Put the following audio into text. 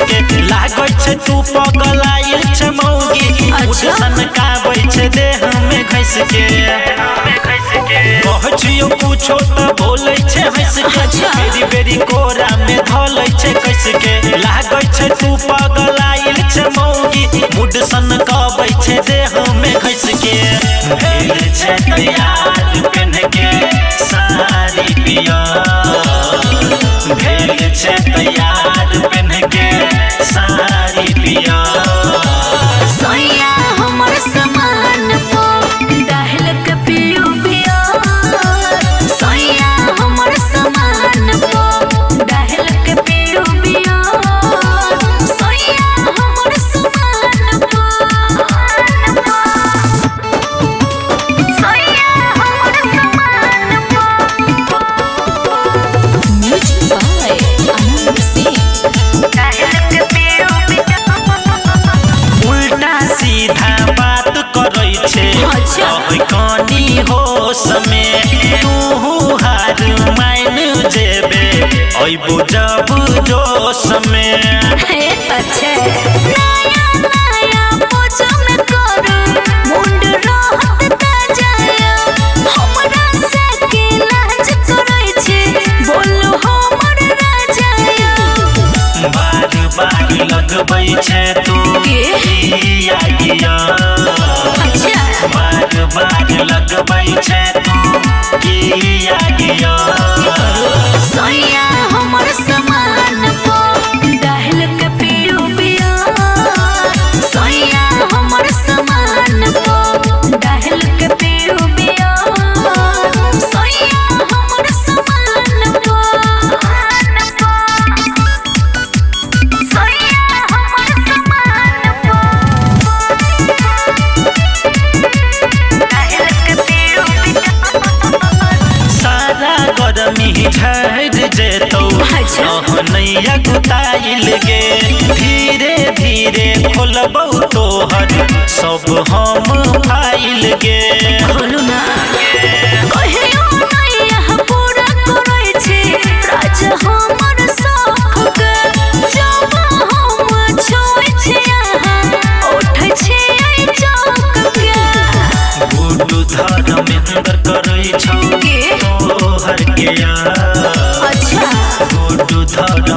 के लागै छे तू पगलाइल छे मौगी उठसन काबै छे देह में घस के कहछियो पूछो त बोलै छे हंस के बेरी बेरी कोरा में धलै छे कस के लागै छे तू पगलाइल छे मौगी उठसन काबै छे देह में घस के भेल छे तैयार पहन के सारी पिया भेल छे तैयार पहन के सारी पिया सोया हमर समान पो डाहल के पियो पिया सोया हमर समान पो डाहल के पियो पिया सोया हमर समान पो सोया हमर समान पो म्यूजिक बाय आनंद सिंह डाहल के पियो पिया उल्टा सीधा बात करै छे कहानी हो समय तू हार मान जेबे अइबो जब जोश में अच्छे नया नया पोछो में करू मुंड रहत ताजा हमरा से के लाज करै छे बोलू हमर राजा बार बार लगबै छे तू किया गिया अच्छा बार बार लगबै छे तू किया गिया सोया हमर समान पो डाहल के पियो पिया सोया हमर समान पो डाहल के पियो पिया सोया हमर समान पो सोया हमर समान पो डाहल के पियो पिया सारा गरमी झड़ जेतौ नैया गुताइल गे धीरे धीरे खोलबौ तोहर सब हम फाइल गे बोलू ना कहियो नैया पूरा करै छे राज हमर शौक के जब हम छोइ छे अहाँ उठै छे ऐ चौक के गुडू धर्मेंद्र करै छौ तोहर के यार अच्छा गुडू धर्मेंद्र